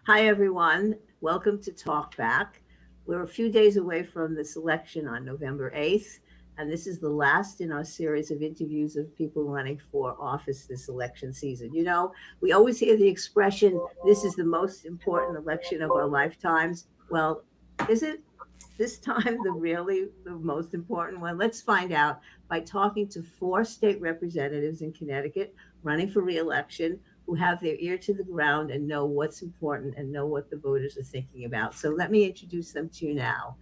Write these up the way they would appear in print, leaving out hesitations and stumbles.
Hi, everyone. Welcome to Talk Back. We're a few days away from the selection on November 8th, and this is the last in our series of interviews of people running for office this election season. We always hear the expression, this is the most important election of our lifetimes. Well, is it this time the most important one? Let's find out by talking to four state representatives in Connecticut running for reelection who have their ear to the ground and know what's important and know what the voters are thinking about. So let me introduce them to you now.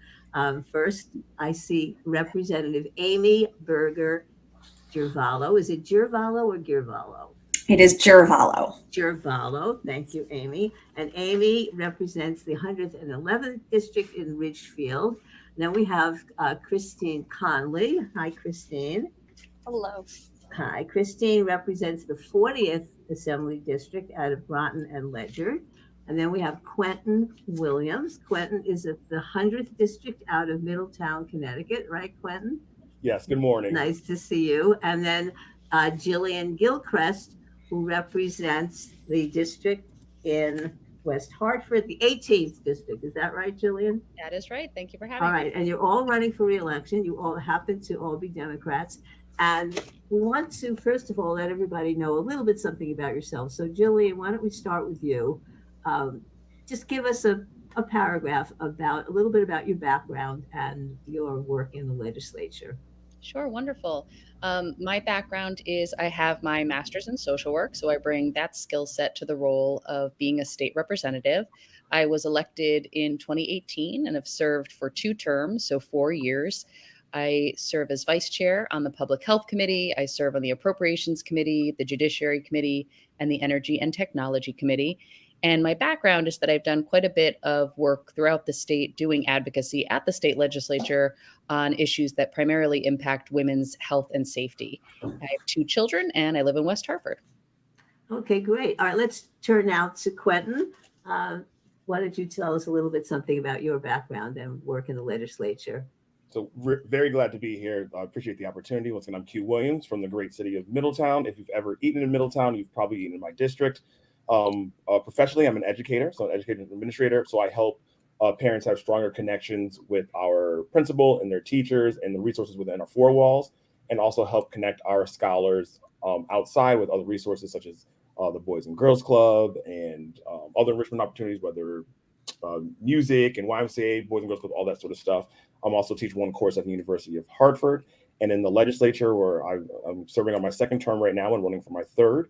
First, I see Representative Amy Berger Girvallo. Is it Girvallo or Girvallo? It is Girvallo. Girvallo. Thank you, Amy. And Amy represents the 111th District in Ridgefield. Then we have Christine Conley. Hi, Christine. Hello. Hi, Christine represents the 40th Assembly District out of Groton and Ledger. And then we have Quentin Williams. Quentin is at the 100th District out of Middletown, Connecticut, right, Quentin? Yes, good morning. Nice to see you. And then Jillian Gilchrist, who represents the district in West Hartford, the 18th district. Is that right, Jillian? That is right. Thank you for having All me. right. And you're all running for reelection. You all happen to all be Democrats. And we want to, first of all, let everybody know a little bit something about yourself. So, Jillian, why don't we start with you? Just give us a paragraph about a little bit about your background and your work in the legislature. Sure, wonderful. My background is I have my master's in social work, so I bring that skill set to the role of being a state representative. I was elected in 2018 and have served for 2 terms, so 4 years. I serve as vice chair on the Public Health Committee. I serve on the Appropriations Committee, the Judiciary Committee, and the Energy and Technology Committee. And my background is that I've done quite a bit of work throughout the state doing advocacy at the state legislature on issues that primarily impact women's health and safety. I have 2 children and I live in West Hartford. Okay, great. All right, let's turn now to Quentin. Why don't you tell us a little bit something about your background and work in the legislature? So very glad to be here. I appreciate the opportunity. Once again, I'm Q Williams from the great city of Middletown. If you've ever eaten in Middletown, you've probably eaten in my district. Professionally, I'm an educator, so an educator and administrator. So I help parents have stronger connections with our principal and their teachers and the resources within our four walls, and also help connect our scholars outside with other resources such as the Boys and Girls Club and other enrichment opportunities, whether music and YMCA, Boys and Girls Club, all that sort of stuff. I'm also teach one course at the University of Hartford, and in the legislature where I'm serving on my second term right now and running for my third.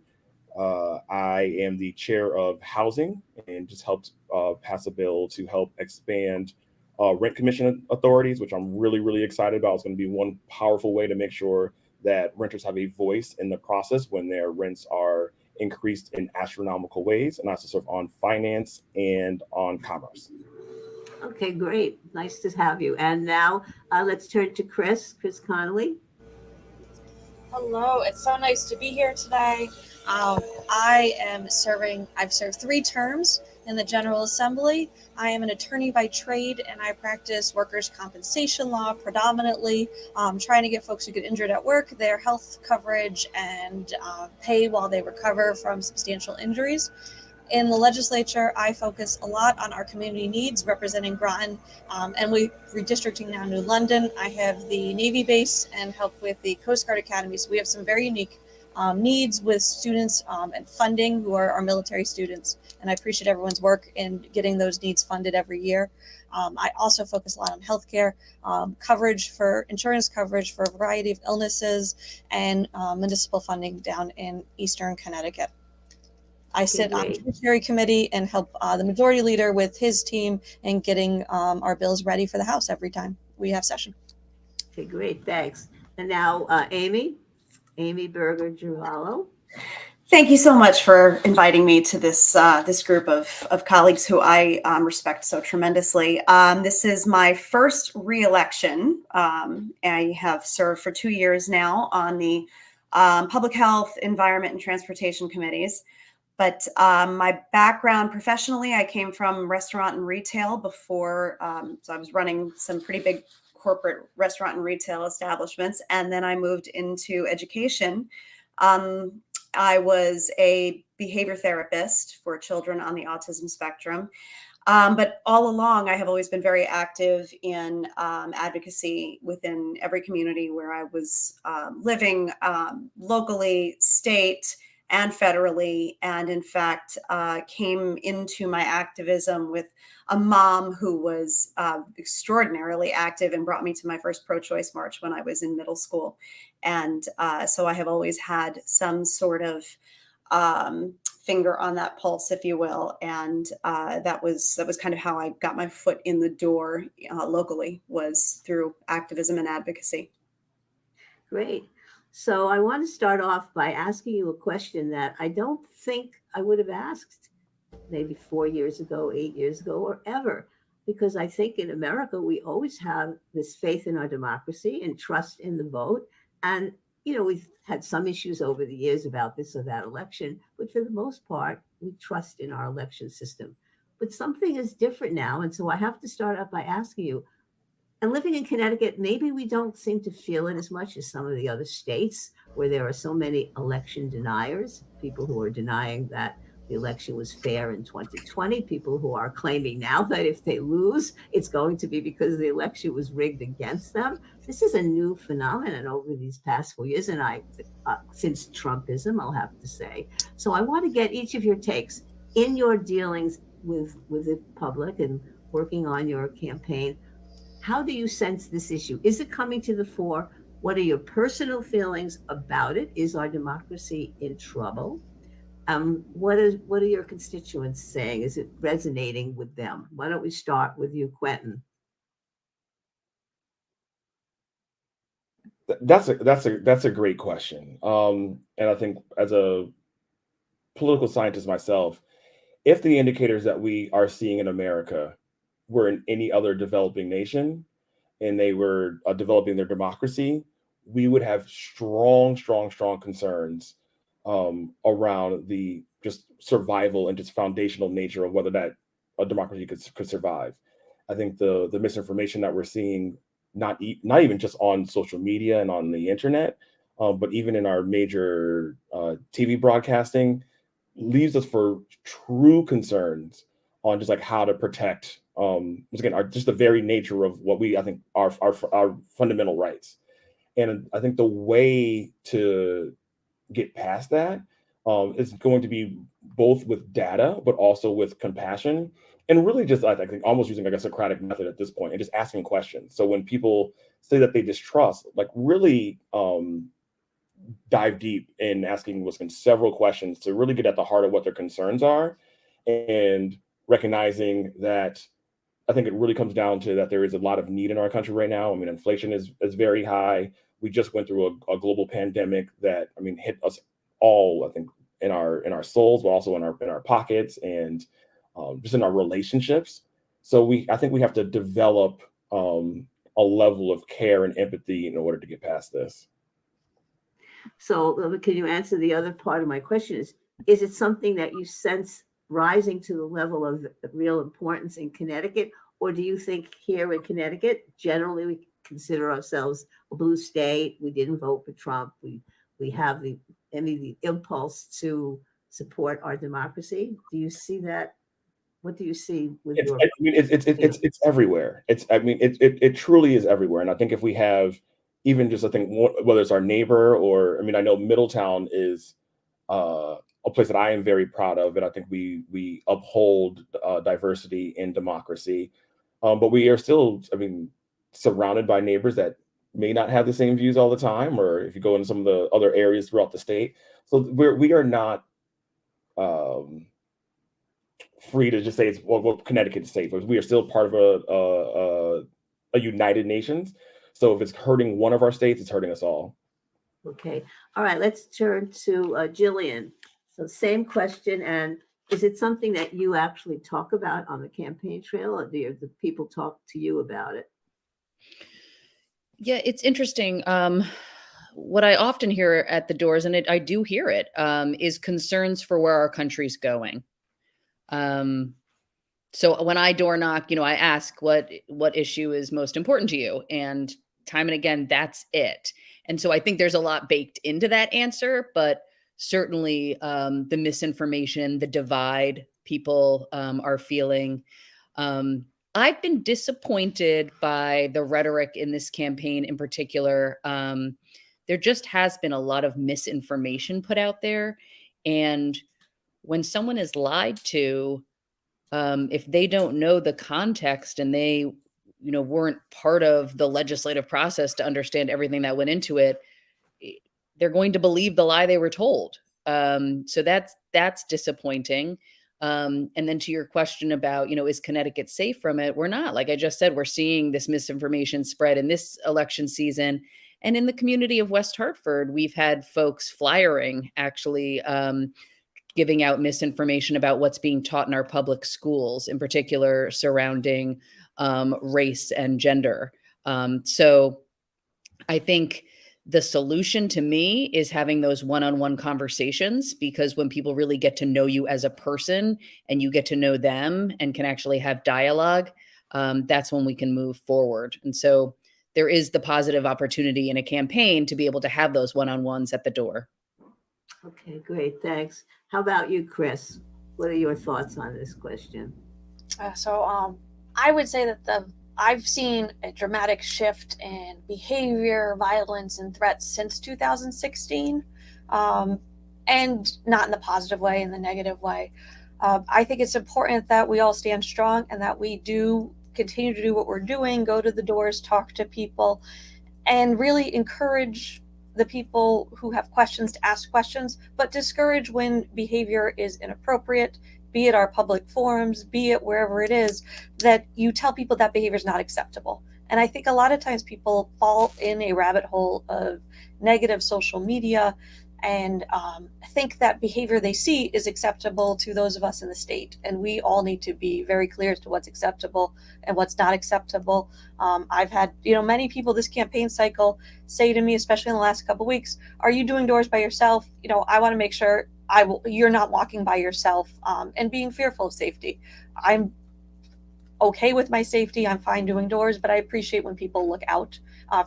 I am the chair of housing and just helped pass a bill to help expand rent commission authorities, which I'm really, really excited about. It's going to be one powerful way to make sure that renters have a voice in the process when their rents are increased in astronomical ways, and also serve on finance and on commerce. Okay, great. Nice to have you. And now let's turn to Chris Connolly. Hello, it's so nice to be here today. I've served 3 terms in the General Assembly. I am an attorney by trade and I practice workers' compensation law predominantly, trying to get folks who get injured at work their health coverage and pay while they recover from substantial injuries. In the legislature, I focus a lot on our community needs, representing Groton, and we're redistricting now New London. I have the Navy base and help with the Coast Guard Academy. So we have some very unique needs with students and funding who are our military students. And I appreciate everyone's work in getting those needs funded every year. I also focus a lot on healthcare coverage for insurance coverage for a variety of illnesses and municipal funding down in Eastern Connecticut. I sit on the Judiciary Committee and help the Majority Leader with his team in getting our bills ready for the House every time we have session. Okay, great. Thanks. And now Amy Berger Girvallo. Thank you so much for inviting me to this group of colleagues who I respect so tremendously. This is my first reelection. I have served for 2 years now on the Public Health, Environment, and Transportation committees. But my background professionally, I came from restaurant and retail before. So I was running some pretty big corporate restaurant and retail establishments. And then I moved into education. I was a behavior therapist for children on the autism spectrum. But all along, I have always been very active in advocacy within every community where I was living, locally, state, and federally. And in fact, came into my activism with a mom who was extraordinarily active and brought me to my first pro-choice march when I was in middle school. And so I have always had some sort of finger on that pulse, if you will. And that was kind of how I got my foot in the door locally, was through activism and advocacy. Great. So I want to start off by asking you a question that I don't think I would have asked maybe 4 years ago, 8 years ago, or ever, because I think in America, we always have this faith in our democracy and trust in the vote. And, you know, we've had some issues over the years about this or that election, but for the most part, we trust in our election system. But something is different now. And so I have to start out by asking you, and living in Connecticut, maybe we don't seem to feel it as much as some of the other states where there are so many election deniers, people who are denying that the election was fair in 2020, people who are claiming now that if they lose, it's going to be because the election was rigged against them. This is a new phenomenon over these past 4 years, and since Trumpism, I'll have to say. So I want to get each of your takes in your dealings with the public and working on your campaign. How do you sense this issue? Is it coming to the fore? What are your personal feelings about it? Is our democracy in trouble? What are your constituents saying? Is it resonating with them? Why don't we start with you, Quentin? That's a great question. And I think as a political scientist myself, if the indicators that we are seeing in America were in any other developing nation and they were developing their democracy, we would have strong concerns around the just survival and just foundational nature of whether that a democracy could survive. I think the misinformation that we're seeing, not even just on social media and on the internet, but even in our major TV broadcasting, leaves us for true concerns on just like how to protect again just the very nature of what I think are our fundamental rights. And I think the way to get past that is going to be both with data, but also with compassion, and really just I think almost using like a Socratic method at this point and just asking questions. So when people say that they distrust, like really dive deep in asking several questions to really get at the heart of what their concerns are, and recognizing that I think it really comes down to that there is a lot of need in our country right now. I mean, inflation is very high. We just went through a global pandemic that, I mean, hit us all, I think, in our souls, but also in our pockets and just in our relationships. So I think we have to develop a level of care and empathy in order to get past this. So can you answer the other part of my question? Is it something that you sense rising to the level of real importance in Connecticut? Or do you think here in Connecticut, generally we consider ourselves a blue state? We didn't vote for Trump. We have the impulse to support our democracy. Do you see that? What do you see with your? I mean, it's everywhere. It truly is everywhere. And I think if we have even just, I think, whether it's our neighbor or, I mean, I know Middletown is a place that I am very proud of, and I think we uphold diversity and democracy. But we are still, I mean, surrounded by neighbors that may not have the same views all the time, or if you go into some of the other areas throughout the state. So we are not free to just say Connecticut is safe. We are still part of a United Nations. So if it's hurting one of our states, it's hurting us all. Okay. All right. Let's turn to Jillian. So same question. And is it something that you actually talk about on the campaign trail, or do the people talk to you about it? Yeah, it's interesting. What I often hear at the doors, and I do hear it, is concerns for where our country's going. So when I door knock, I ask what issue is most important to you, and time and again, that's it. And so I think there's a lot baked into that answer, but certainly the misinformation, the divide people are feeling. I've been disappointed by the rhetoric in this campaign in particular. There just has been a lot of misinformation put out there. And when someone is lied to, if they don't know the context and they weren't part of the legislative process to understand everything that went into it, they're going to believe the lie they were told. So that's disappointing. And then to your question about, is Connecticut safe from it? We're not. Like I just said, we're seeing this misinformation spread in this election season. And in the community of West Hartford, we've had folks flyering, actually giving out misinformation about what's being taught in our public schools, in particular surrounding race and gender. So I think the solution to me is having those one-on-one conversations, because when people really get to know you as a person and you get to know them and can actually have dialogue, that's when we can move forward. And so there is the positive opportunity in a campaign to be able to have those one-on-ones at the door. Okay, great. Thanks. How about you, Chris? What are your thoughts on this question? I would say that I've seen a dramatic shift in behavior, violence, and threats since 2016, and not in the positive way, in the negative way. I think it's important that we all stand strong and that we do continue to do what we're doing, go to the doors, talk to people, and really encourage the people who have questions to ask questions, but discourage when behavior is inappropriate, be it our public forums, be it wherever it is, that you tell people that behavior is not acceptable. And I think a lot of times people fall in a rabbit hole of negative social media and think that behavior they see is acceptable to those of us in the state. And we all need to be very clear as to what's acceptable and what's not acceptable. I've had, many people this campaign cycle say to me, especially in the last couple of weeks, are you doing doors by yourself? I want to make sure you're not walking by yourself and being fearful of safety. I'm okay with my safety. I'm fine doing doors, but I appreciate when people look out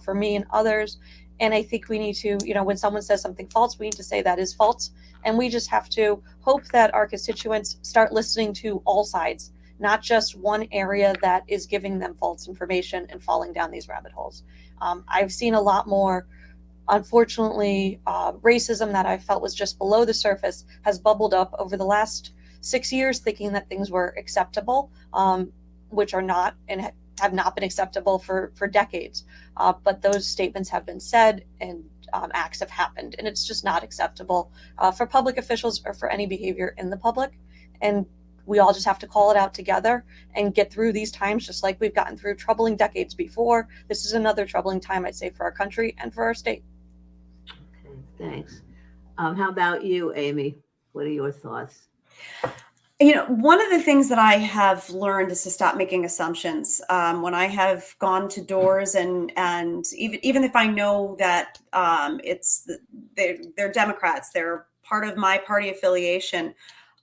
for me and others. And I think we need to, when someone says something false, we need to say that is false. And we just have to hope that our constituents start listening to all sides, not just one area that is giving them false information and falling down these rabbit holes. I've seen a lot more, unfortunately, racism that I felt was just below the surface has bubbled up over the last 6 years, thinking that things were acceptable, which are not and have not been acceptable for decades. But those statements have been said and acts have happened, and it's just not acceptable for public officials or for any behavior in the public. And we all just have to call it out together and get through these times, just like we've gotten through troubling decades before. This is another troubling time, I'd say, for our country and for our state. Okay, thanks. How about you, Amy? What are your thoughts? One of the things that I have learned is to stop making assumptions. When I have gone to doors and even if I know that they're Democrats, they're part of my party affiliation,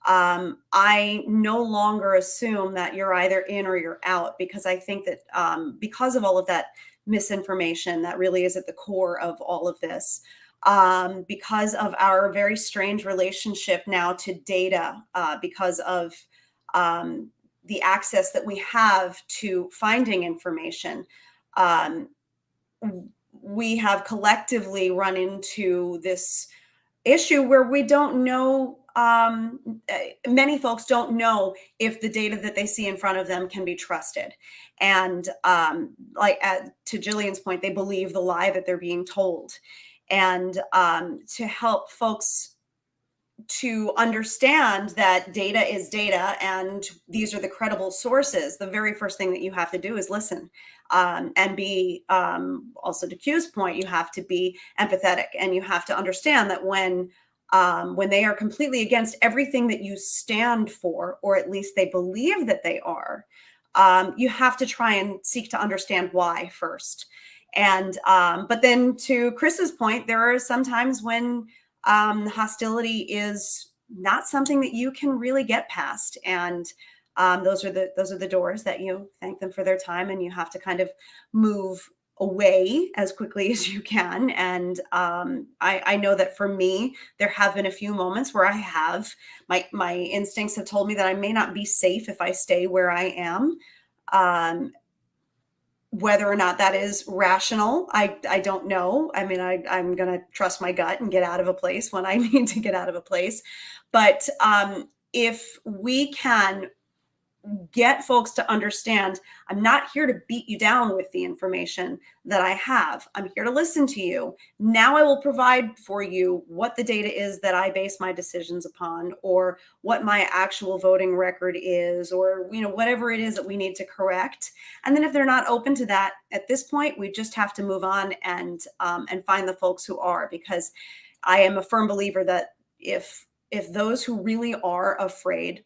I no longer assume that you're either in or you're out, because I think that because of all of that misinformation that really is at the core of all of this, because of our very strange relationship now to data, because of the access that we have to finding information, we have collectively run into this issue where we don't know, many folks don't know if the data that they see in front of them can be trusted. And to Jillian's point, they believe the lie that they're being told. And to help folks to understand that data is data and these are the credible sources, the very first thing that you have to do is listen, and be, also to Q's point, you have to be empathetic, and you have to understand that when they are completely against everything that you stand for, or at least they believe that they are, you have to try and seek to understand why first. And but then to Chris's point, there are some times when hostility is not something that you can really get past, and those are the doors that you thank them for their time, and you have to kind of move away as quickly as you can. And I know that for me, there have been a few moments where I have, my instincts have told me that I may not be safe if I stay where I am. Whether or not that is rational, I don't know. I mean, I'm going to trust my gut and get out of a place when I need to get out of a place. But if we can get folks to understand, I'm not here to beat you down with the information that I have. I'm here to listen to you. Now I will provide for you what the data is that I base my decisions upon, or what my actual voting record is, or, you know, whatever it is that we need to correct. And then if they're not open to that at this point, we just have to move on and find the folks who are, because I am a firm believer that if those who really are afraid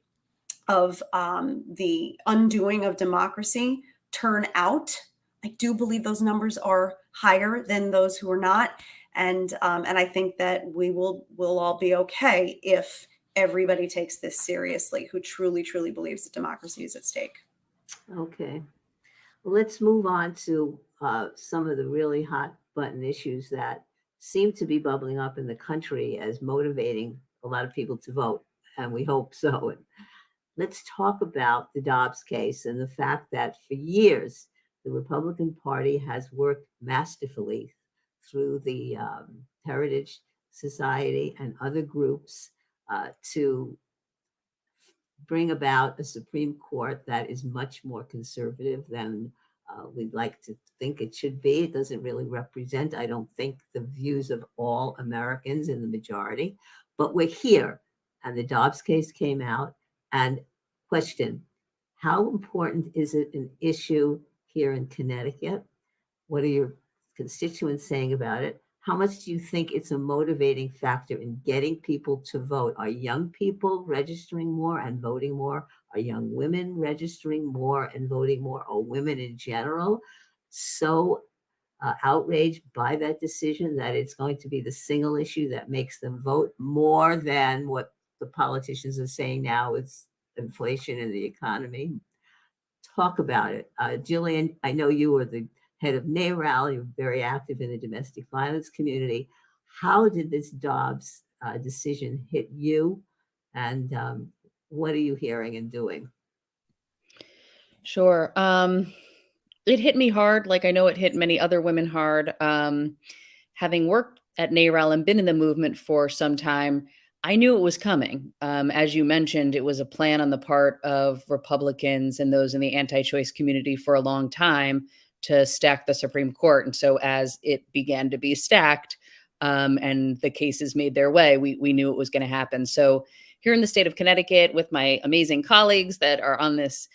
of the undoing of democracy turn out, I do believe those numbers are higher than those who are not. And I think that we'll all be okay if everybody takes this seriously, who truly, truly believes that democracy is at stake. Okay. Well, let's move on to some of the really hot button issues that seem to be bubbling up in the country as motivating a lot of people to vote. And we hope so. Let's talk about the Dobbs case and the fact that for years, the Republican Party has worked masterfully through the Heritage Society and other groups to bring about a Supreme Court that is much more conservative than we'd like to think it should be. It doesn't really represent, I don't think, the views of all Americans in the majority, but we're here. And the Dobbs case came out. And question, how important is it an issue here in Connecticut? What are your constituents saying about it? How much do you think it's a motivating factor in getting people to vote? Are young people registering more and voting more? Are young women registering more and voting more? Are women in general so outraged by that decision that it's going to be the single issue that makes them vote more than what the politicians are saying now is inflation in the economy? Talk about it. Jillian, I know you were the head of NARAL. You're very active in the domestic violence community. How did this Dobbs decision hit you? And what are you hearing and doing? Sure. It hit me hard, like I know it hit many other women hard. Having worked at NARAL and been in the movement for some time, I knew it was coming. As you mentioned, it was a plan on the part of Republicans and those in the anti-choice community for a long time to stack the Supreme Court. And so as it began to be stacked and the cases made their way, we knew it was going to happen. So here in the state of Connecticut, with my amazing colleagues that are on this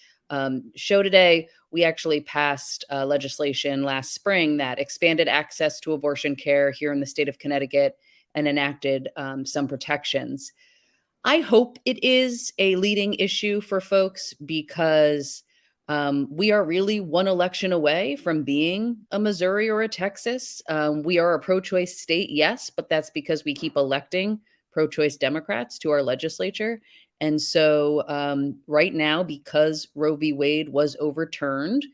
show today, we actually passed legislation last spring that expanded access to abortion care here in the state of Connecticut and enacted some protections. I hope it is a leading issue for folks because we are really one election away from being a Missouri or a Texas. We are a pro-choice state, yes, but that's because we keep electing pro-choice Democrats to our legislature. And so right now, because Roe v. Wade was overturned,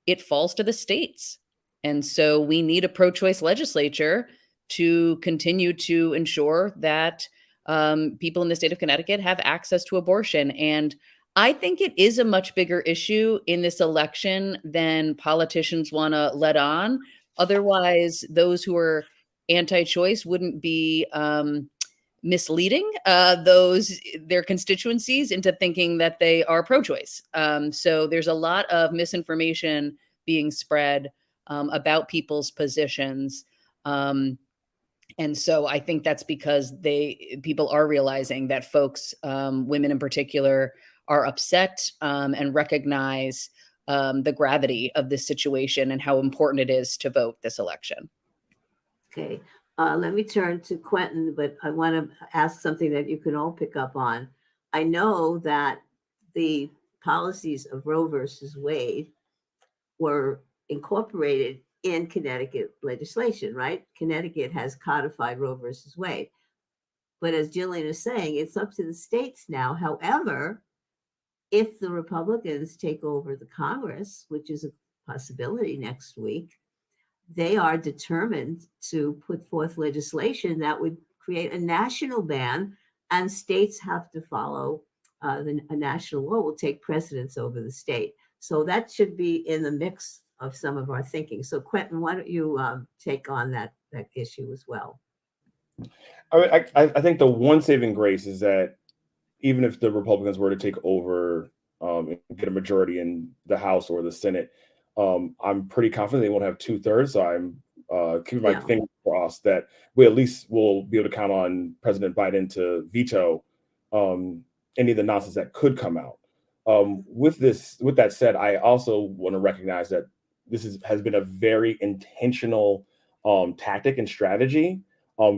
it falls to the states. And so we need a pro-choice legislature to continue to ensure that people in the state of Connecticut have access to abortion. And I think it is a much bigger issue in this election than politicians want to let on. Otherwise, those who are anti-choice wouldn't be misleading their constituencies into thinking that they are pro-choice. So there's a lot of misinformation being spread about people's positions. And so I think that's because people are realizing that folks, women in particular, are upset and recognize the gravity of this situation and how important it is to vote this election. Okay, let me turn to Quentin, but I want to ask something that you can all pick up on. I know that the policies of Roe versus Wade were incorporated in Connecticut legislation, right? Connecticut has codified Roe versus Wade. But as Jillian is saying, it's up to the states now. However, if the Republicans take over the Congress, which is a possibility next week, they are determined to put forth legislation that would create a national ban, and states have to follow a national law will take precedence over the state. So that should be in the mix of some of our thinking. So Quentin, why don't you take on that issue as well? I think the one saving grace is that even if the Republicans were to take over and get a majority in the House or the Senate, I'm pretty confident they won't have 2/3. So I'm keeping my fingers crossed that we at least will be able to count on President Biden to veto any of the nonsense that could come out. With that said, I also want to recognize that this has been a very intentional tactic and strategy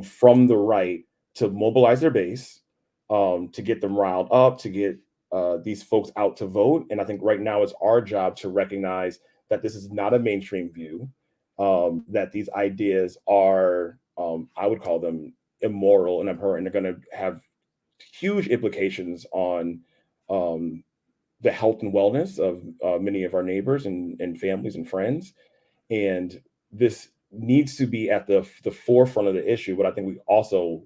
from the right to mobilize their base, to get them riled up, to get these folks out to vote. And I think right now it's our job to recognize that this is not a mainstream view, that these ideas are, I would call them immoral and abhorrent, and they're going to have huge implications on the health and wellness of many of our neighbors and families and friends. And this needs to be at the forefront of the issue. But I think we also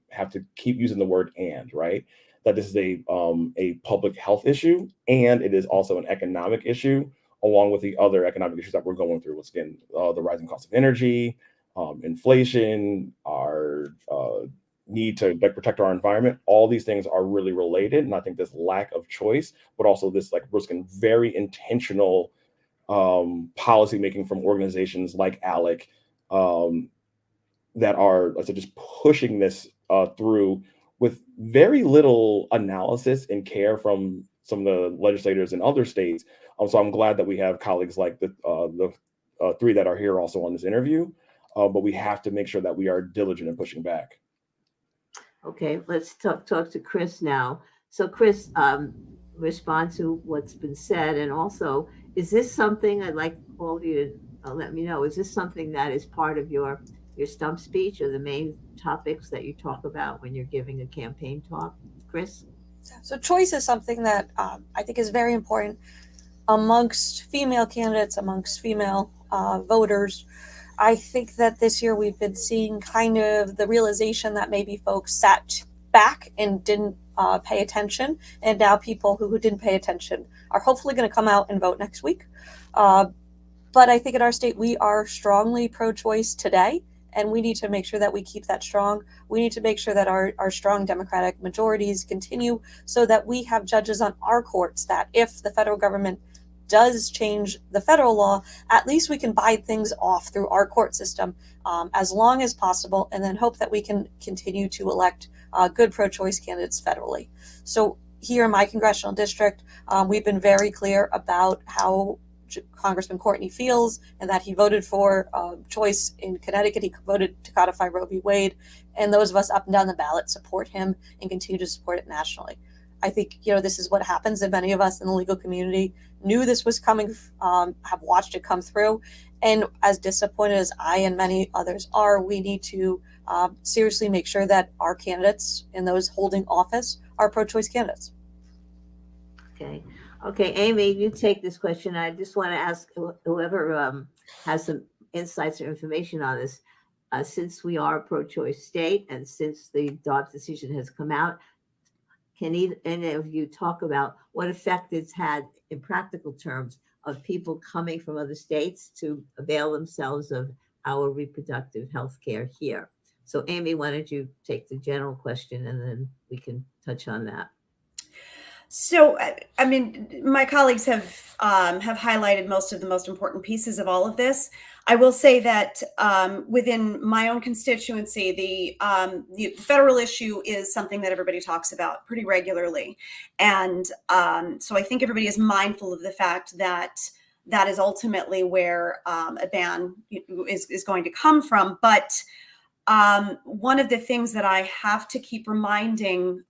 have to keep using the word "and," right? That this is a public health issue, and it is also an economic issue, along with the other economic issues that we're going through. Once again, the rising cost of energy, inflation, our need to protect our environment. All these things are really related, and I think this lack of choice, but also this very intentional policy making from organizations like ALEC that are, let's say, just pushing this through with very little analysis and care from some of the legislators in other states. So I'm glad that we have colleagues like the three that are here also on this interview, but we have to make sure that we are diligent in pushing back. Okay, let's talk to Chris now. So Chris, respond to what's been said, and also, is this something I'd like all of you to let me know? Is this something that is part of your stump speech or the main topics that you talk about when you're giving a campaign talk, Chris? So choice is something that I think is very important amongst female candidates, amongst female voters. I think that this year we've been seeing kind of the realization that maybe folks sat back and didn't pay attention, and now people who didn't pay attention are hopefully going to come out and vote next week. But I think in our state we are strongly pro-choice today, and we need to make sure that we keep that strong. We need to make sure that our strong Democratic majorities continue, so that we have judges on our courts that if the federal government does change the federal law, at least we can bide things off through our court system as long as possible, and then hope that we can continue to elect good pro-choice candidates federally. So here in my congressional district, we've been very clear about how Congressman Courtney feels, and that he voted for choice in Connecticut. He voted to codify Roe v. Wade, and those of us up and down the ballot support him and continue to support it nationally. I think, this is what happens, and many of us in the legal community knew this was coming, have watched it come through. And as disappointed as I and many others are, we need to seriously make sure that our candidates and those holding office are pro-choice candidates. Okay, Amy, you take this question. I just want to ask whoever has some insights or information on this. Since we are a pro-choice state, and since the Dobbs decision has come out, can any of you talk about what effect it's had in practical terms of people coming from other states to avail themselves of our reproductive health care here? So Amy, why don't you take the general question, and then we can touch on that. So, I mean, my colleagues have highlighted most of the most important pieces of all of this. I will say that within my own constituency, the federal issue is something that everybody talks about pretty regularly. And so I think everybody is mindful of the fact that that is ultimately where a ban is going to come from. But one of the things that I have to keep reminding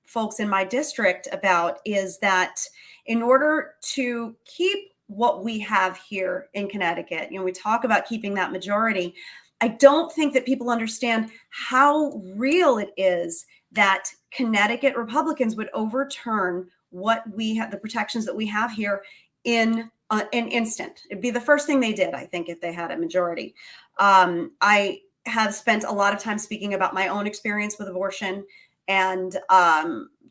folks in my district about is that in order to keep what we have here in Connecticut, we talk about keeping that majority. I don't think that people understand how real it is that Connecticut Republicans would overturn what we have, the protections that we have here in an instant. It'd be the first thing they did, I think, if they had a majority. I have spent a lot of time speaking about my own experience with abortion and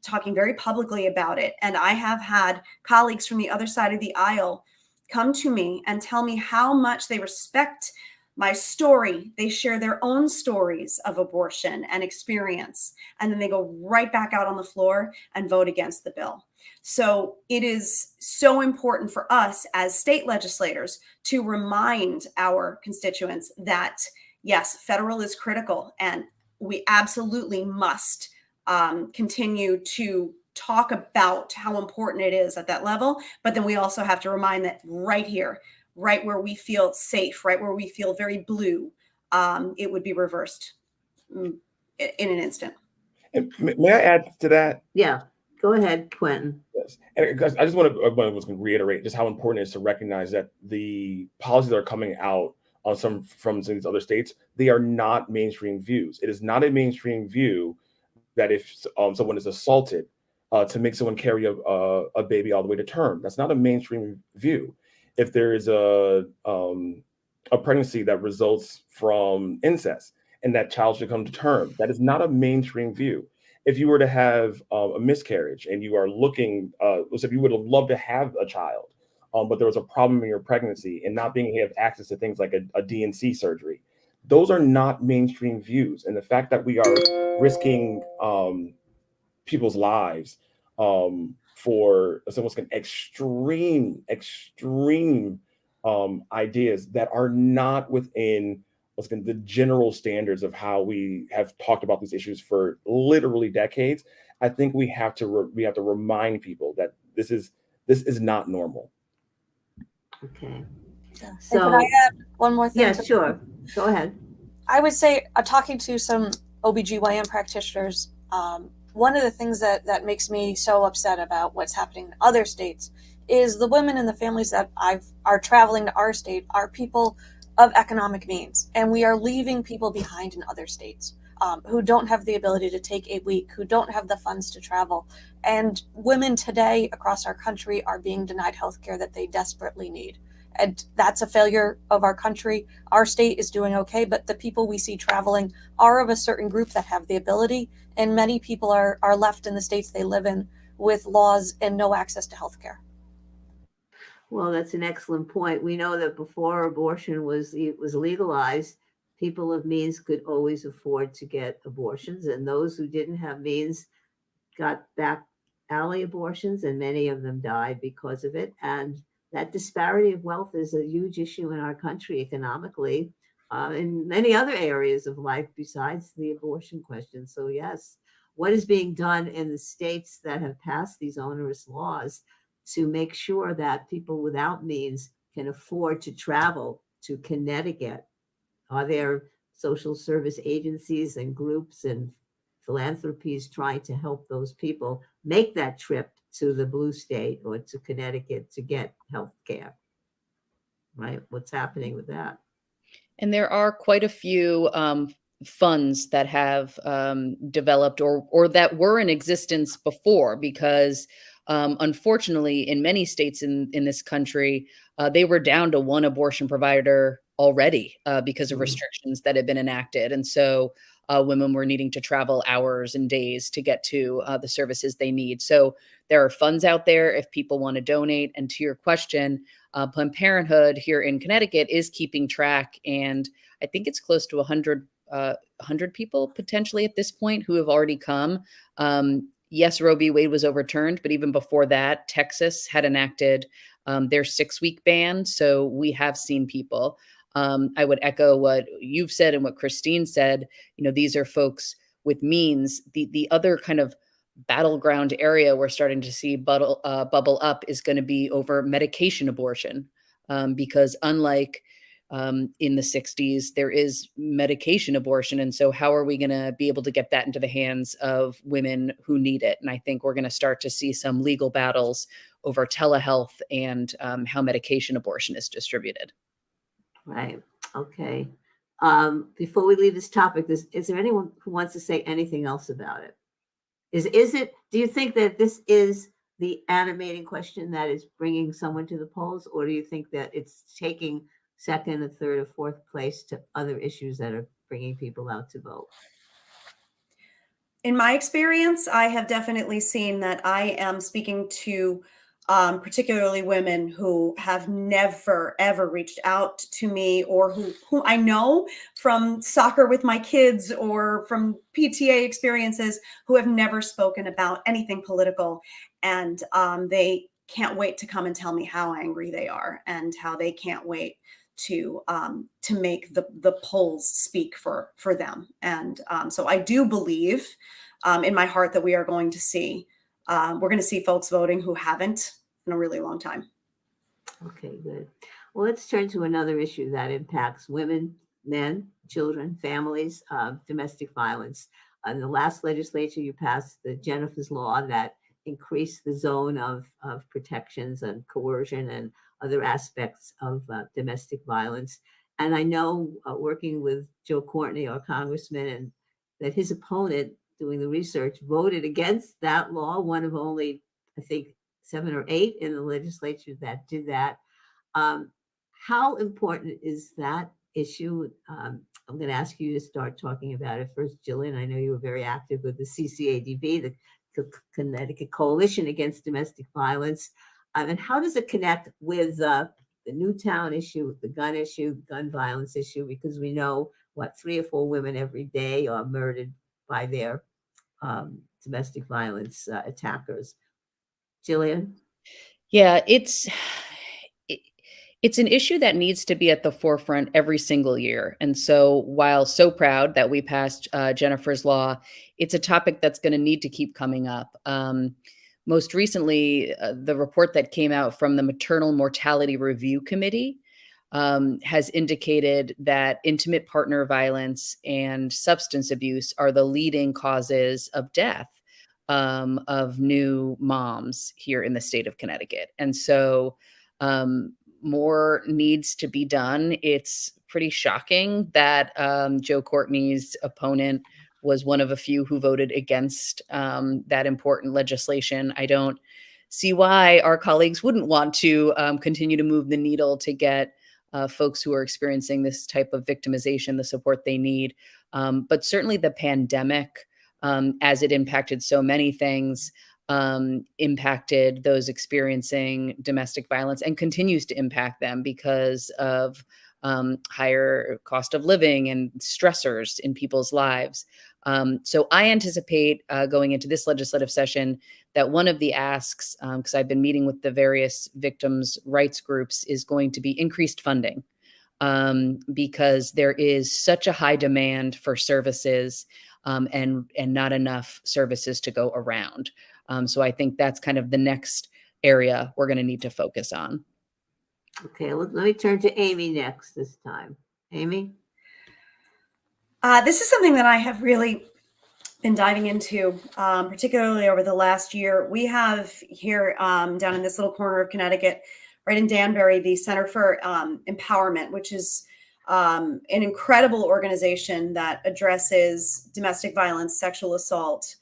talking very publicly about it. And I have had colleagues from the other side of the aisle come to me and tell me how much they respect my story. They share their own stories of abortion and experience, and then they go right back out on the floor and vote against the bill. So it is so important for us as state legislators to remind our constituents that, yes, federal is critical, and we absolutely must continue to talk about how important it is at that level. But then we also have to remind that right here, right where we feel safe, right where we feel very blue, it would be reversed in an instant. And may I add to that? Yeah, go ahead, Quentin. Yes. And I just want to reiterate just how important it is to recognize that the policies that are coming out on from some of these other states, they are not mainstream views. It is not a mainstream view that if someone is assaulted, to make someone carry a baby all the way to term. That's not a mainstream view. If there is a pregnancy that results from incest and that child should come to term, that is not a mainstream view. If you were to have a miscarriage and you are looking, let's say you would have loved to have a child, but there was a problem in your pregnancy and not being able to have access to things like a D&C surgery, those are not mainstream views. And the fact that we are risking people's lives for almost an extreme ideas that are not within the general standards of how we have talked about these issues for literally decades. I think we have to remind people that this is not normal. Okay. Yeah. So, can I add one more thing? Yes, sure. Go ahead. I would say, talking to some OBGYN practitioners, one of the things that makes me so upset about what's happening in other states is the women and the families that are traveling to our state are people of economic means, and we are leaving people behind in other states who don't have the ability to take a week, who don't have the funds to travel. And women today across our country are being denied health care that they desperately need. And that's a failure of our country. Our state is doing okay, but the people we see traveling are of a certain group that have the ability, and many people are left in the states they live in with laws and no access to health care. Well, that's an excellent point. We know that before abortion was legalized, people of means could always afford to get abortions, and those who didn't have means got back alley abortions, and many of them died because of it. And that disparity of wealth is a huge issue in our country economically, in many other areas of life besides the abortion question. So yes, what is being done in the states that have passed these onerous laws to make sure that people without means can afford to travel to Connecticut? Are there social service agencies and groups and philanthropies trying to help those people make that trip to the blue state or to Connecticut to get health care? Right? What's happening with that? And there are quite a few funds that have developed or that were in existence before, because unfortunately, in many states in this country, they were down to one abortion provider already because of restrictions that had been enacted. And so women were needing to travel hours and days to get to the services they need. So there are funds out there if people want to donate. And to your question, Planned Parenthood here in Connecticut is keeping track. And I think it's close to 100 people potentially at this point who have already come. Yes, Roe v. Wade was overturned, but even before that, Texas had enacted their 6-week ban. So we have seen people. I would echo what you've said and what Christine said. You know, these are folks with means. The other kind of battleground area we're starting to see bubble up is going to be over medication abortion, because unlike in the 60s, there is medication abortion. And so how are we going to be able to get that into the hands of women who need it? And I think we're going to start to see some legal battles over telehealth and how medication abortion is distributed. Right. Okay. Before we leave this topic, is there anyone who wants to say anything else about it? Do you think that this is the animating question that is bringing someone to the polls, or do you think that it's taking second or third or fourth place to other issues that are bringing people out to vote? In my experience, I have definitely seen that I am speaking to particularly women who have never, ever reached out to me, or who I know from soccer with my kids or from PTA experiences, who have never spoken about anything political. And they can't wait to come and tell me how angry they are and how they can't wait to make the polls speak for them. And so I do believe in my heart that we are going to see we're going to see folks voting who haven't in a really long time. Okay, good. Well, let's turn to another issue that impacts women, men, children, families, domestic violence. In the last legislature, you passed the Jennifer's Law that increased the zone of protections and coercion and other aspects of domestic violence. And I know, working with Joe Courtney, our congressman, and that his opponent doing the research voted against that law, one of only, I think, 7 or 8 in the legislature that did that. How important is that issue? I'm going to ask you to start talking about it first, Jillian. I know you were very active with the CCADV, the Connecticut Coalition Against Domestic Violence. And how does it connect with the Newtown issue, the gun violence issue? Because we know, 3 or 4 women every day are murdered by their domestic violence attackers. Jillian? Yeah, it's an issue that needs to be at the forefront every single year. And so while so proud that we passed Jennifer's Law, it's a topic that's going to need to keep coming up. Most recently, the report that came out from the Maternal Mortality Review Committee has indicated that intimate partner violence and substance abuse are the leading causes of death of new moms here in the state of Connecticut. And so more needs to be done. It's pretty shocking that Joe Courtney's opponent was one of a few who voted against that important legislation. I don't see why our colleagues wouldn't want to continue to move the needle to get folks who are experiencing this type of victimization the support they need. But certainly the pandemic, as it impacted so many things, impacted those experiencing domestic violence and continues to impact them because of higher cost of living and stressors in people's lives. So I anticipate going into this legislative session that one of the asks, because I've been meeting with the various victims' rights groups, is going to be increased funding. Because there is such a high demand for services and not enough services to go around. So I think that's kind of the next area we're going to need to focus on. Okay, let me turn to Amy next this time. Amy? This is something that I have really been diving into, particularly over the last year. We have here down in this little corner of Connecticut, right in Danbury, the Center for Empowerment, which is an incredible organization that addresses domestic violence, sexual assault.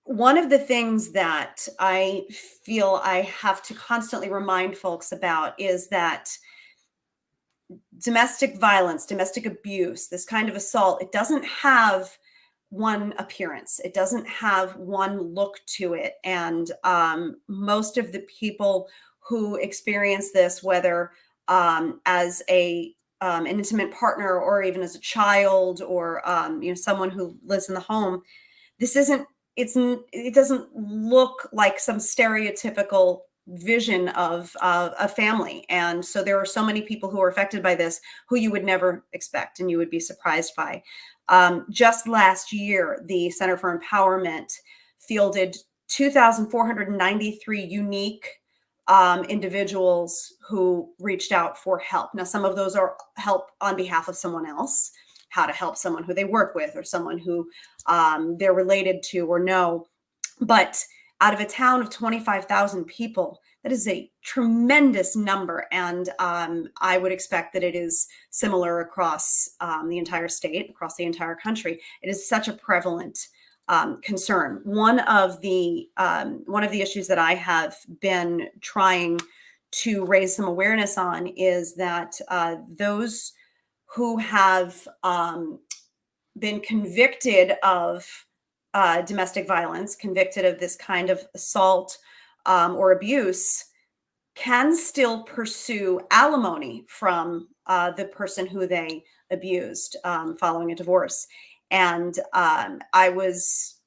One of the things that I feel I have to constantly remind folks about is that domestic violence, domestic abuse, this kind of assault, it doesn't have one appearance. It doesn't have one look to it. And most of the people who experience this, whether as an intimate partner or even as a child or someone who lives in the home, it doesn't look like some stereotypical vision of a family. And so there are so many people who are affected by this who you would never expect and you would be surprised by. Just last year, the Center for Empowerment fielded 2,493 unique individuals who reached out for help. Now, some of those are help on behalf of someone else, how to help someone who they work with or someone who they're related to or know. But out of a town of 25,000 people, that is a tremendous number. And I would expect that it is similar across the entire state, across the entire country. It is such a prevalent concern. One of the issues that I have been trying to raise some awareness on is that those who have been convicted of domestic violence, convicted of this kind of assault or abuse, can still pursue alimony from the person who they abused following a divorce. And I was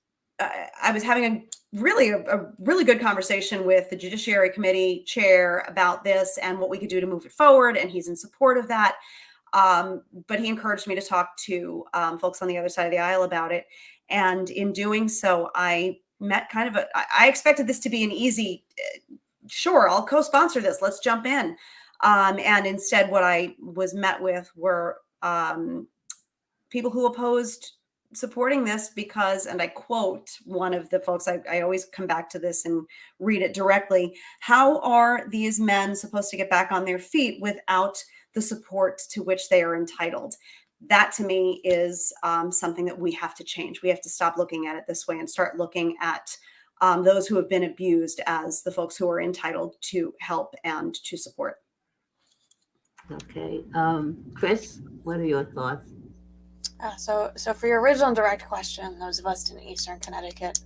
having a really good conversation with the Judiciary Committee chair about this and what we could do to move it forward. And he's in support of that. But he encouraged me to talk to folks on the other side of the aisle about it. And in doing so, I met I expected this to be an easy, sure, I'll co-sponsor this, let's jump in. And instead, what I was met with were people who opposed supporting this because, and I quote one of the folks, I always come back to this and read it directly, how are these men supposed to get back on their feet without the support to which they are entitled? That to me is something that we have to change. We have to stop looking at it this way and start looking at those who have been abused as the folks who are entitled to help and to support. Okay. Chris, what are your thoughts? So for your original direct question, those of us in Eastern Connecticut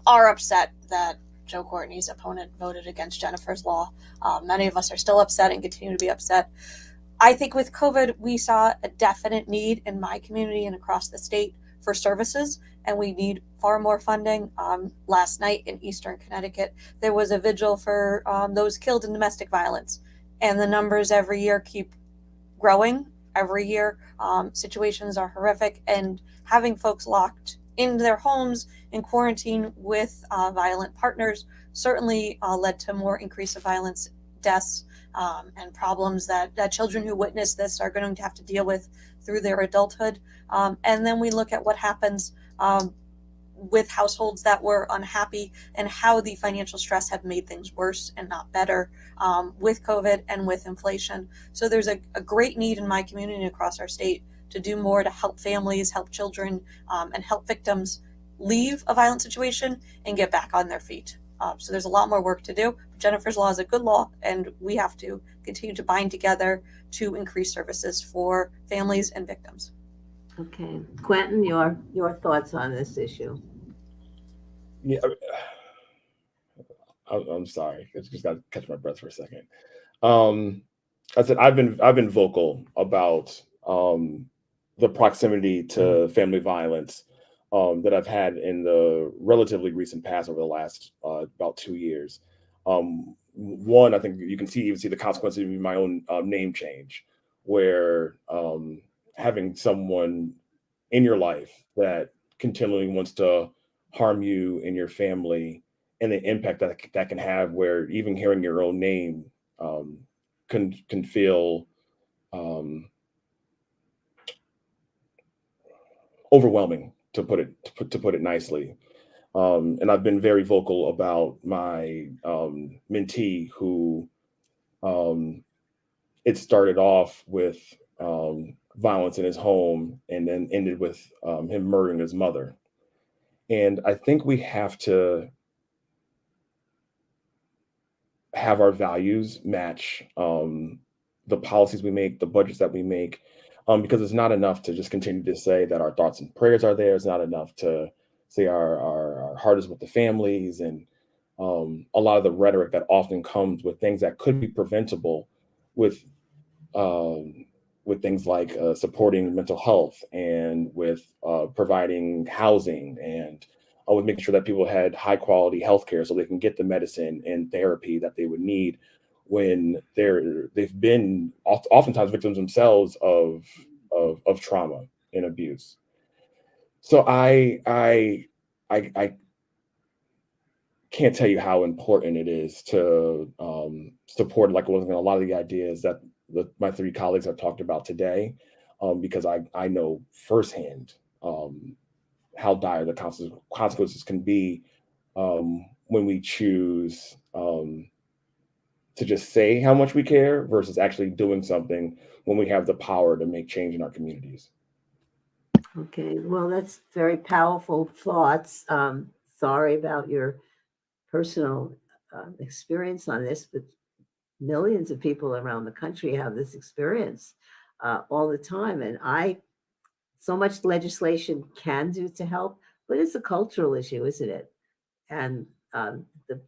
are upset that Joe Courtney's opponent voted against Jennifer's law. Many of us are still upset and continue to be upset. I think with COVID, we saw a definite need in my community and across the state for services, and we need far more funding. Last night in Eastern Connecticut, there was a vigil for those killed in domestic violence, and the numbers every year keep growing. Every year, situations are horrific, and having folks locked in their homes in quarantine with violent partners certainly led to more increase of violence, deaths, and problems that children who witness this are going to have to deal with through their adulthood. And then we look at what happens with households that were unhappy and how the financial stress have made things worse and not better with COVID and with inflation. So there's a great need in my community and across our state to do more to help families, help children, and help victims leave a violent situation and get back on their feet. So there's a lot more work to do. Jennifer's law is a good law, and we have to continue to bind together to increase services for families and victims. Okay. Quentin, your thoughts on this issue? Yeah, I'm sorry. I just got to catch my breath for a second. I said I've been vocal about the proximity to family violence that I've had in the relatively recent past over the last about 2 years. One, I think you can even see the consequences of my own name change, where having someone in your life that continually wants to harm you and your family, and the impact that can have, where even hearing your own name can feel overwhelming, to put it nicely. And I've been very vocal about my mentee who it started off with violence in his home and then ended with him murdering his mother. And I think we have to have our values match the policies we make, the budgets that we make, because it's not enough to just continue to say that our thoughts and prayers are there. It's not enough to say our heart is with the families, and a lot of the rhetoric that often comes with things that could be preventable with things like supporting mental health, and with providing housing, and with making sure that people had high quality healthcare so they can get the medicine and therapy that they would need when they've been oftentimes victims themselves of trauma and abuse. So I can't tell you how important it is to support, like, a lot of the ideas that my three colleagues have talked about today, because I know firsthand how dire the consequences can be when we choose to just say how much we care versus actually doing something when we have the power to make change in our communities. Okay, well, that's very powerful thoughts. Sorry about your personal experience on this, but millions of people around the country have this experience all the time. And so much legislation can do to help, but it's a cultural issue, isn't it? And the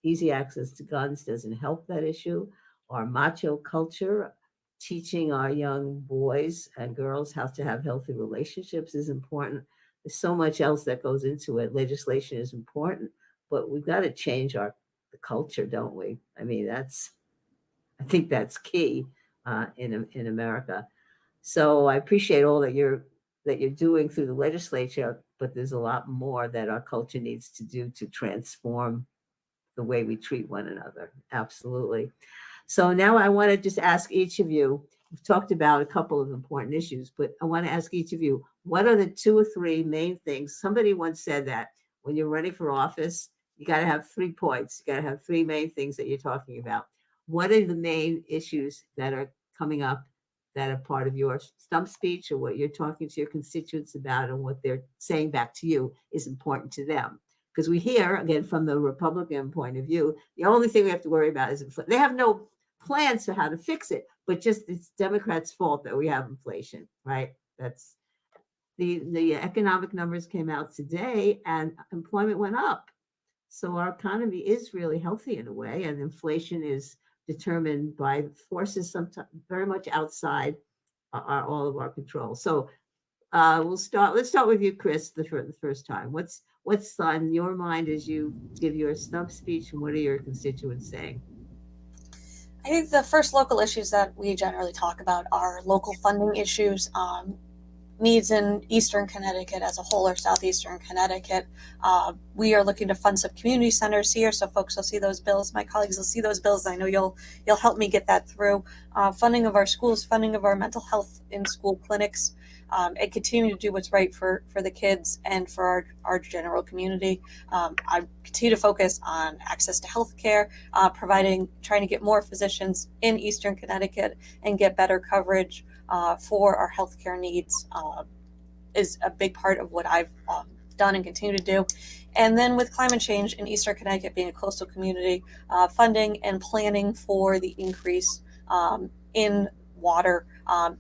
easy access to guns doesn't help that issue. Our macho culture, teaching our young boys and girls how to have healthy relationships is important. There's so much else that goes into it. Legislation is important, but we've got to change the culture, don't we? I mean, I think that's key in America. So I appreciate all that you're doing through the legislature, but there's a lot more that our culture needs to do to transform the way we treat one another. Absolutely. So now I want to just ask each of you, we've talked about a couple of important issues, but I want to ask each of you, what are the 2 or 3 main things? Somebody once said that when you're running for office, you got to have 3 points. You got to have 3 main things that you're talking about. What are the main issues that are coming up that are part of your stump speech, or what you're talking to your constituents about, and what they're saying back to you is important to them? Because we hear, again, from the Republican point of view, the only thing we have to worry about is inflation. They have no plans for how to fix it, but just it's Democrats' fault that we have inflation, right? That's the economic numbers came out today, and employment went up. So our economy is really healthy in a way, and inflation is determined by forces sometimes very much outside all of our control. So let's start with you, Chris, for the first time. What's on your mind as you give your stump speech, and what are your constituents saying? I think the first local issues that we generally talk about are local funding issues, needs in Eastern Connecticut as a whole or Southeastern Connecticut. We are looking to fund some community centers here, so folks will see those bills. My colleagues will see those bills. I know you'll help me get that through. Funding of our schools, funding of our mental health in school clinics, and continue to do what's right for the kids and for our general community. I continue to focus on access to health care, trying to get more physicians in Eastern Connecticut and get better coverage for our healthcare needs is a big part of what I've done and continue to do. And then with climate change in Eastern Connecticut being a coastal community, funding and planning for the increase in water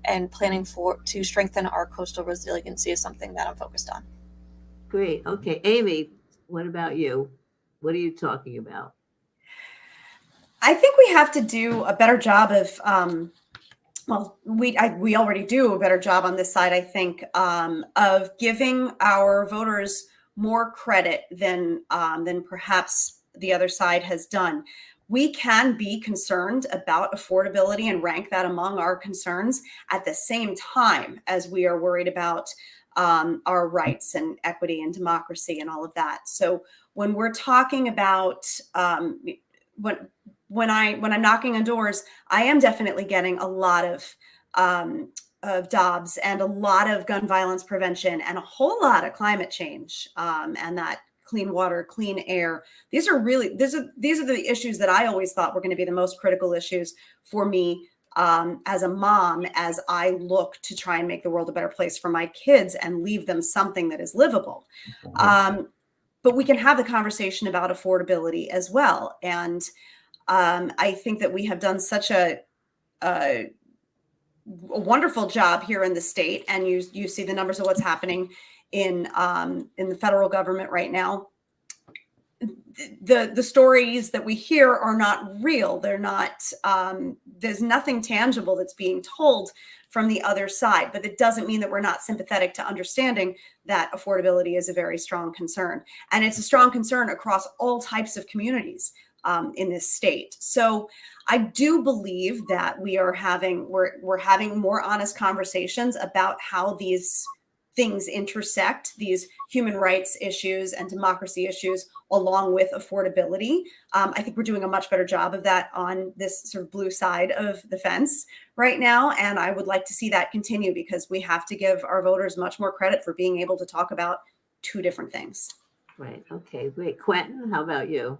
and planning to strengthen our coastal resiliency is something that I'm focused on. Great. Okay, Amy, what about you? What are you talking about? I think we have to do a better job of we already do a better job on this side, I think, of giving our voters more credit than perhaps the other side has done. We can be concerned about affordability and rank that among our concerns at the same time as we are worried about our rights and equity and democracy and all of that. So when we're talking about when I'm knocking on doors, I am definitely getting a lot of jobs and a lot of gun violence prevention and a whole lot of climate change and that clean water, clean air. These are the issues that I always thought were going to be the most critical issues for me as a mom, as I look to try and make the world a better place for my kids and leave them something that is livable. But we can have the conversation about affordability as well. And I think that we have done such a wonderful job here in the state, and you see the numbers of what's happening in the federal government right now. The stories that we hear are not real. They're not. There's nothing tangible that's being told from the other side, but it doesn't mean that we're not sympathetic to understanding that affordability is a very strong concern, and it's a strong concern across all types of communities in this state. So I do believe that we're having more honest conversations about how these things intersect, these human rights issues and democracy issues, along with affordability. I think we're doing a much better job of that on this sort of blue side of the fence right now. And I would like to see that continue, because we have to give our voters much more credit for being able to talk about two different things. Right. Okay, great. Quentin, how about you?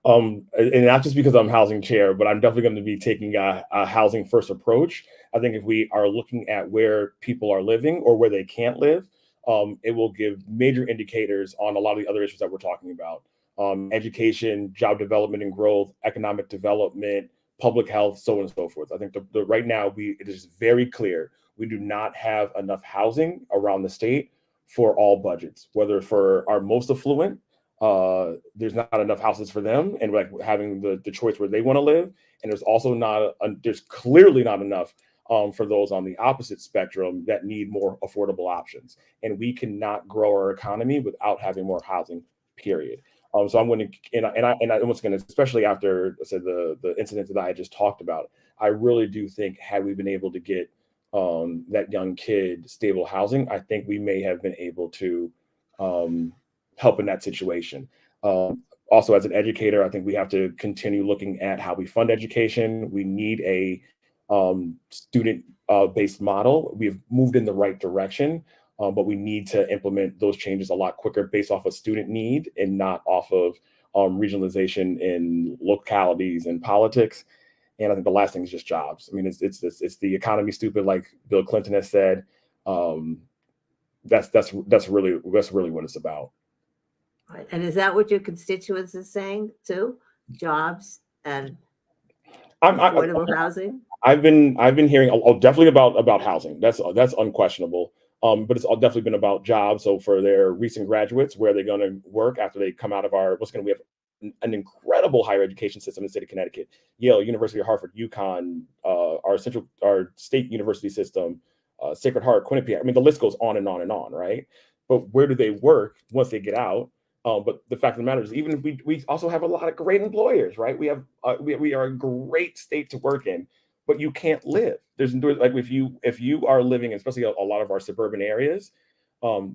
And not just because I'm housing chair, but I'm definitely going to be taking a housing first approach. I think if we are looking at where people are living or where they can't live, it will give major indicators on a lot of the other issues that we're talking about. Education, job development and growth, economic development, public health, so on and so forth. I think the right now it is very clear we do not have enough housing around the state for all budgets, whether for our most affluent, there's not enough houses for them and like having the choice where they want to live, and there's also there's clearly not enough for those on the opposite spectrum that need more affordable options, and we cannot grow our economy without having more housing, period. So I'm going to, and I once again, especially after I said the incident that I just talked about, I really do think had we been able to get that young kid stable housing, I think we may have been able to help in that situation. Also, as an educator, I think we have to continue looking at how we fund education. We need a student-based model. We've moved in the right direction, but we need to implement those changes a lot quicker based off of student need and not off of regionalization in localities and politics. And I think the last thing is just jobs. I mean, it's the economy stupid, like Bill Clinton has said. That's really what it's about. Right. And is that what your constituents are saying too? Jobs and affordable housing? I've been hearing definitely about housing. That's unquestionable. But it's all definitely been about jobs. So for their recent graduates, where they're going to work after they come out of we have an incredible higher education system in the state of Connecticut. Yale, University of Harvard, UConn, our state university system, Sacred Heart, Quinnipiac. I mean, the list goes on and on and on, right? But where do they work once they get out? But the fact of the matter is, even if we also have a lot of great employers, right? We are a great state to work in, but you can't live. There's like if you are living, especially a lot of our suburban areas,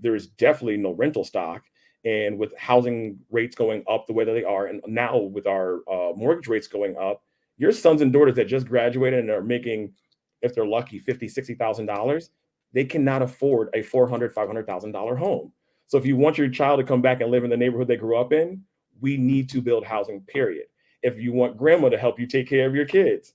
there is definitely no rental stock. And with housing rates going up the way that they are, and now with our mortgage rates going up, your sons and daughters that just graduated and are making, if they're lucky, $50,000, $60,000, they cannot afford a $400,000, $500,000 home. So if you want your child to come back and live in the neighborhood they grew up in, we need to build housing, period. If you want grandma to help you take care of your kids,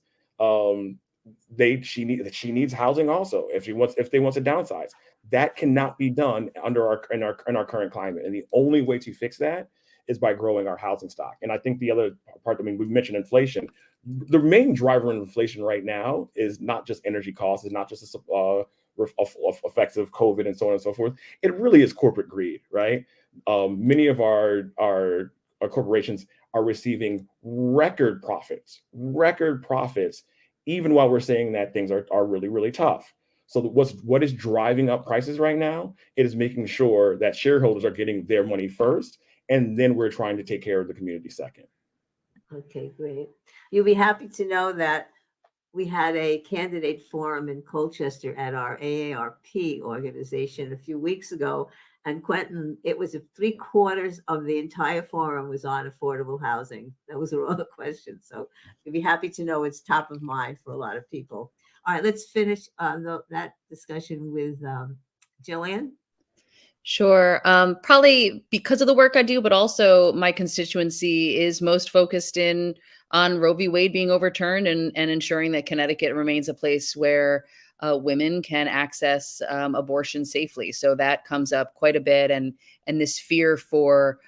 she needs housing also. If they want to downsize, that cannot be done in our current climate. And the only way to fix that is by growing our housing stock. And I think the other part, I mean, we've mentioned inflation. The main driver in inflation right now is not just energy costs, it's not just effects of COVID and so on and so forth. It really is corporate greed, right? Many of our corporations are receiving record profits, even while we're saying that things are really, really tough. So what is driving up prices right now? It is making sure that shareholders are getting their money first, and then we're trying to take care of the community second. Okay, great. You'll be happy to know that we had a candidate forum in Colchester at our AARP organization a few weeks ago. And Quentin, it was 3/4 of the entire forum was on affordable housing. Those were all the questions. So you'll be happy to know it's top of mind for a lot of people. All right, let's finish that discussion with Jillian. Sure. Probably because of the work I do, but also my constituency is most focused on Roe v. Wade being overturned and ensuring that Connecticut remains a place where women can access abortion safely. So that comes up quite a bit, and this fear for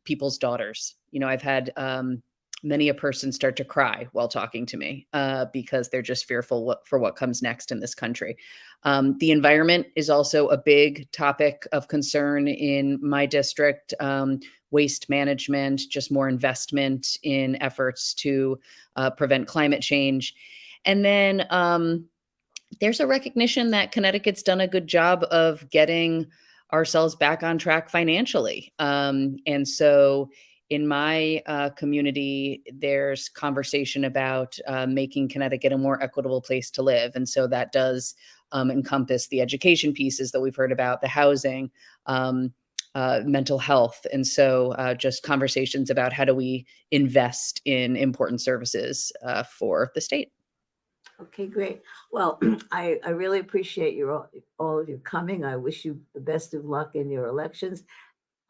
people's daughters. You know, I've had many a person start to cry while talking to me because they're just fearful for what comes next in this country. The environment is also a big topic of concern in my district. Waste management, just more investment in efforts to prevent climate change. And then there's a recognition that Connecticut's done a good job of getting ourselves back on track financially. And so in my community, there's conversation about making Connecticut a more equitable place to live. And so that does encompass the education pieces that we've heard about, the housing, mental health. And so just conversations about how do we invest in important services for the state. Okay, great. Well, I really appreciate all of you coming. I wish you the best of luck in your elections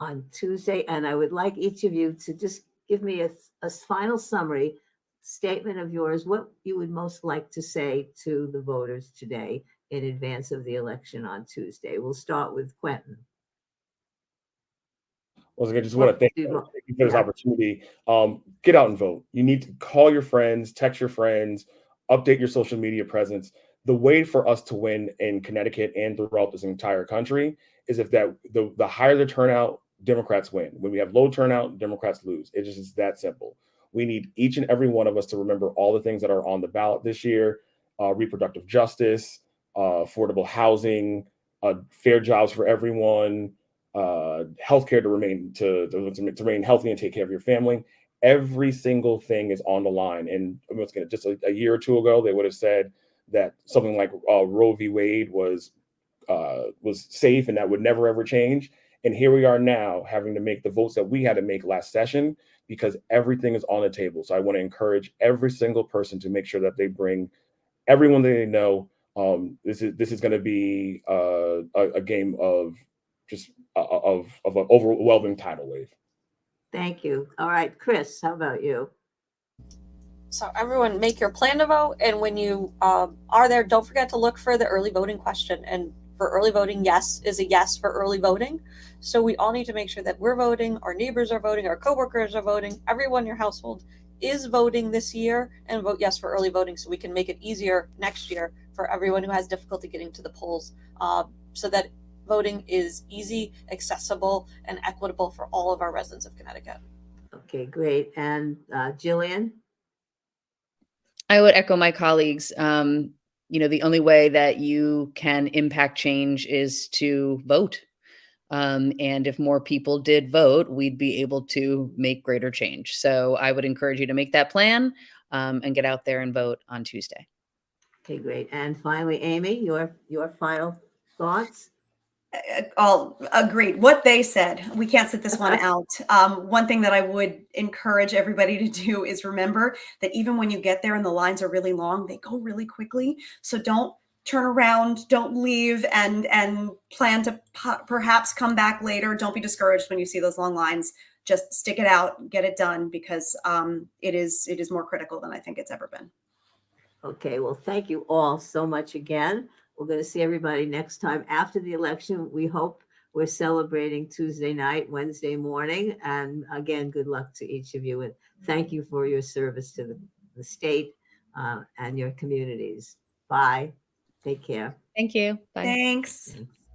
on Tuesday. And I would like each of you to just give me a final summary statement of yours, what you would most like to say to the voters today in advance of the election on Tuesday. We'll start with Quentin. Once again, just want to thank you for this Yeah. opportunity. Get out and vote. You need to call your friends, text your friends, update your social media presence. The way for us to win in Connecticut and throughout this entire country is if the higher the turnout, Democrats win. When we have low turnout, Democrats lose. It just is that simple. We need each and every one of us to remember all the things that are on the ballot this year: reproductive justice, affordable housing, fair jobs for everyone, healthcare to remain healthy and take care of your family. Every single thing is on the line. And once again, just a year or two ago, they would have said that something like Roe v. Wade was safe and that would never ever change. And here we are now having to make the votes that we had to make last session because everything is on the table. So I want to encourage every single person to make sure that they bring everyone that they know. This is going to be a game of just of an overwhelming tidal wave. Thank you. All right, Chris, how about you? So everyone make your plan to vote. And when you are there, don't forget to look for the early voting question. And for early voting, yes is a yes for early voting. So we all need to make sure that we're voting, our neighbors are voting, our coworkers are voting, everyone in your household is voting this year, and vote yes for early voting so we can make it easier next year for everyone who has difficulty getting to the polls, so that voting is easy, accessible, and equitable for all of our residents of Connecticut. Okay, great. And Jillian? I would echo my colleagues. The only way that you can impact change is to vote. And if more people did vote, we'd be able to make greater change. So I would encourage you to make that plan and get out there and vote on Tuesday. Okay, great. And finally, Amy, your final thoughts? All agreed. What they said, we can't sit this one out. One thing that I would encourage everybody to do is remember that even when you get there and the lines are really long, they go really quickly. So don't turn around, don't leave, and plan to perhaps come back later. Don't be discouraged when you see those long lines. Just stick it out, get it done, because it is more critical than I think it's ever been. Okay, well, thank you all so much again. We're going to see everybody next time after the election. We hope we're celebrating Tuesday night, Wednesday morning. And again, good luck to each of you. And thank you for your service to the state and your communities. Bye. Take care. Thank you. Bye. Thanks. Thanks.